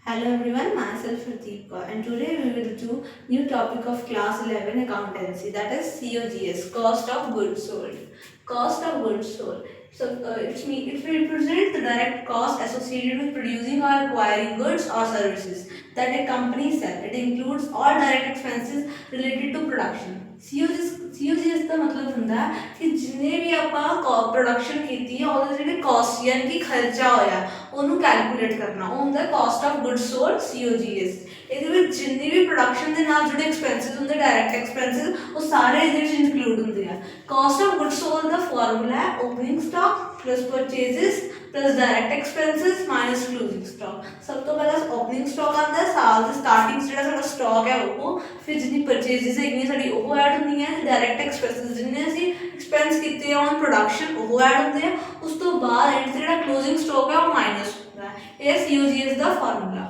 Hello everyone, myself Pradeep Kaur, and today we will do new topic of class 11 accountancy, that is COGS, cost of goods sold. Cost of goods sold. So it represents the direct cost associated with producing or acquiring goods or services that a company sells. It includes all direct expenses related to production. COGS ਦਾ ਮਤਲਬ ਹੁੰਦਾ ਹੈ ਕਿ ਜਿੰਨੇ ਵੀ ਆਪਾਂ production ਕੀਤੀ ਹੈ ਉਹਦੇ ਜਿਹੜੇ ਕਾਸਟ ਯਾਨੀ ਕਿ ਖਰਚਾ ਹੋਇਆ ਉਹਨੂੰ ਕੈਲਕੂਲੇਟ ਕਰਨਾ ਉਹ ਹੁੰਦਾ cost of good sold COGS। ਇਹਦੇ ਵਿੱਚ ਜਿੰਨੀ ਵੀ ਪ੍ਰੋਡਕਸ਼ਨ ਦੇ ਨਾਲ ਜਿਹੜੇ ਐਕਸਪੈਂਸਿਸ ਹੁੰਦੇ ਡਾਇਰੈਕਟ ਐਕਸਪੈਂਸਿਸ ਉਹ ਸਾਰੇ ਇਹਦੇ ਵਿੱਚ ਇਨਕਲੂਡ ਹੁੰਦੇ ਆ। ਕਾਸਟ ਆਫ ਗੁੱਡ ਸੋਲਡ ਦਾ ਫਾਰਮੂਲਾ ਹੈ opening stock plus purchases plus direct expenses minus closing stock. सब तो पहला ओपनिंग स्टॉक आता है साल के स्टार्टिंग ਜਿਹੜਾ ਸਾਡਾ ਸਟਾਕ ਹੈ ਉਹ ਫਿਰ ਜਿੰਨੀ ਪਰਚੇजेस ਹੈਗੀਆਂ ਸਾਡੀ ਉਹ ਐਡ ਹੁੰਦੀਆਂ ਤੇ ਡਾਇਰੈਕਟ ਐਕਸਪੈਂसेस ਜਿੰਨੇ ਅਸੀਂ ਐਕਸਪੈਂਸ ਕੀਤੇ ਔਨ ਪ੍ਰੋਡਕਸ਼ਨ ਉਹ ਐਡ ਹੁੰਦੇ ਆ। ਉਸ ਤੋਂ ਬਾਅਦ ਐਂਡ ਜਿਹੜਾ ਕਲੋਜ਼ਿੰਗ ਸਟਾਕ ਹੈ ਉਹ ਮਾਈਨਸ ਹੁੰਦਾ ਹੈ। ਇਹ COGS the formula.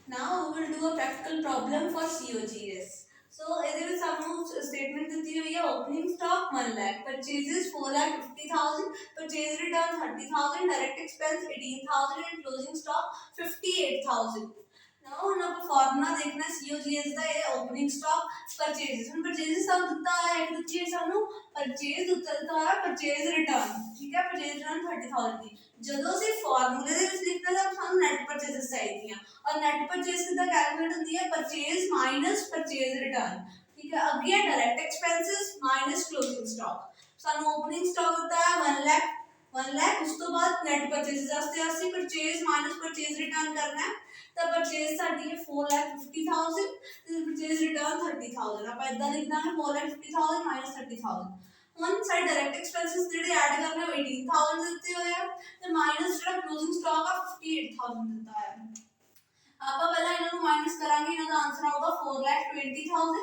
Now we will do a practical problem for COGS. So ਇਹਦੇ ਵਿੱਚ ਸਾਨੂੰ ਸਟੇਟਮੈਂਟ ਦਿੱਤੀ ਹੋਈ ਹੈ opening stock 1 lakh, purchases 4,50,000, purchase return 30,000, direct expense 18,000 and closing stock 58,000। Now ਹੁਣ ਆਪਾਂ ਫਾਰਮੂਲਾ ਦੇਖਣਾ COGS ਦਾ। ਇਹ ਓਪਨਿੰਗ ਸਟਾਕ ਪਰਚੇजेस ਹੁਣ ਪਰਚੇजेस ਸਾਨੂੰ ਦਿੱਤਾ ਹੈ ਇੱਕ ਦਿੱਤੀ ਹੈ ਸਾਨੂੰ ਪਰਚੇਜ਼ ਦਿੱਤਾ ਹੈ ਪਰਚੇਜ਼ ਰਿਟਰਨ ਠੀਕ ਹੈ ਪਰਚੇਜ਼ ਰਿਟਰਨ 30,000 ਦੀ। ਜਦੋਂ ਅਸੀਂ ਫਾਰਮੂਲੇ ਦੇ ਵਿੱਚ ਲਿਖਣਾ ਤਾਂ ਸਾਨੂੰ ਨੈਟ ਪਰਚੇजेस ਚਾਹੀਦੀਆਂ और नेट परचेज कितना कैलकुलेट होती है परचेज माइनस परचेज रिटर्न ठीक है। अगे direct expenses minus closing stock सानू ओपनिंग स्टॉक होता है 1 लाख उस तो बाद नेट परचेजेस वास्ते ਅਸੀਂ परचेज माइनस परचेज रिटर्न करना है ਤਾਂ परचेज ਸਾਡੀ ਹੈ 4,50,000 ਤੇ परचेज रिटर्न 30,000। ਆਪਾਂ ਇਦਾਂ ਲਿਖ ਦਾਂਗੇ 4,50,000 माइनस 30,000। ਹੁਣ ਸਾਡੇ डायरेक्ट एक्सपेंसेस ਜਿਹੜੇ ਐਡ ਕਰਨੇ ਉਹ 18,000 ਦਿੱਤੇ ਹੋਏ ਆ ਤੇ ਮਾਈਨਸ ਜਿਹੜਾ क्लोजिंग स्टॉक ਆ 58,000 ਦਿੱਤਾ ਹੈ। ਆਪਾਂ ਪਹਿਲਾਂ ਇਹਨਾਂ ਨੂੰ ਮਾਈਨਸ ਕਰਾਂਗੇ ਇਹਨਾਂ ਦਾ ਆਨਸਰ ਆਊਗਾ 4,20,000।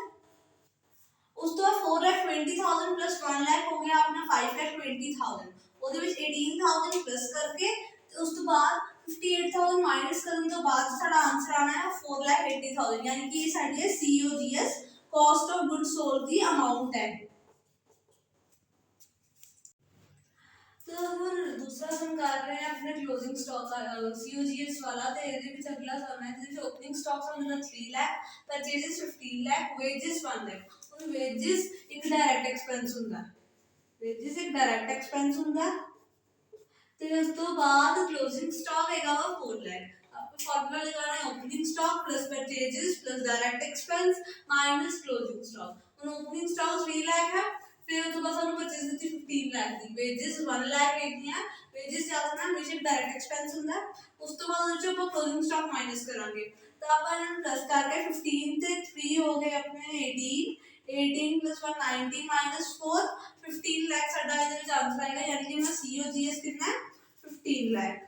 ਉਸ ਤੋਂ ਬਾਅਦ 4,20,000 प्लस 1 लाख हो गया अपना 5,20,000। ਉਹਦੇ ਵਿੱਚ 18,000 प्लस करके ਤੇ ਉਸ ਤੋਂ ਬਾਅਦ 58,000 ਮਾਈਨਸ ਕਰਨ ਤੋਂ ਬਾਅਦ ਸਾਡਾ ਆਨਸਰ ਆਣਾ ਹੈ 4,80,000 ਯਾਨੀ ਕਿ ਇਹ ਸਾਡੀ COGS cost of good sold ਦੀ ਅਮਾਉਂਟ ਹੈ। तो हम दूसरा सम कर रहे हैं अपने क्लोजिंग स्टॉक का COGS वाला। तो ਇਹਦੇ ਵਿੱਚ ਅਗਲਾ ਸਮ ਹੈ ਜਿਹਦੇ ਵਿੱਚ ਓਪਨਿੰਗ ਸਟਾਕ ਸਾਨੂੰ ਦਾ 3 ਲੱਖ ਪਰਚੇजेस 15 ਲੱਖ ਵੇजेस 1 ਲੱਖ। ਹੁਣ ਵੇजेस ਇੱਕ ਡਾਇਰੈਕਟ ਐਕਸਪੈਂਸ ਹੁੰਦਾ ਵੇजेस ਇੱਕ ਡਾਇਰੈਕਟ ਐਕਸਪੈਂਸ ਹੁੰਦਾ ਤੇ ਉਸ ਤੋਂ ਬਾਅਦ ਕਲੋਜ਼ਿੰਗ ਸਟਾਕ ਹੈਗਾ ਵਾ 4 ਲੱਖ। आपको फार्मूला लगाना है opening stock plus purchases plus direct expense minus closing stock. ਹੁਣ ओपनिंग स्टॉक 3 ਲੱਖ है फिर तो बस हम परचेज दी 15 लाख दी वेजेस 1 लाख हेगियां वेजेस ज्यादा ना हमेशा डायरेक्ट एक्सपेंस ਹੁੰਦਾ ਉਸ ਤੋਂ ਬਾਅਦ ਜੋ ਆਪਾਂ ਕਲੋਜ਼ਿੰਗ ਸਟਾਕ ਮਾਈਨਸ ਕਰਾਂਗੇ ਤਾਂ ਆਪਾਂ ਇਹਨਾਂ ਨੂੰ ਪਲੱਸ ਕਰਕੇ 15 ਤੇ 3 ਹੋ ਗਏ ਆਪਣੇ 18 plus 1 19 minus 4 15 लाख ਸਾਡਾ ਇਹਦੇ ਵਿੱਚ ਆਨਸਰ ਆਏਗਾ ਯਾਨੀ ਕਿ ਮੇਰਾ COGS ਕਿੰਨਾ ਹੈ 15 लाख।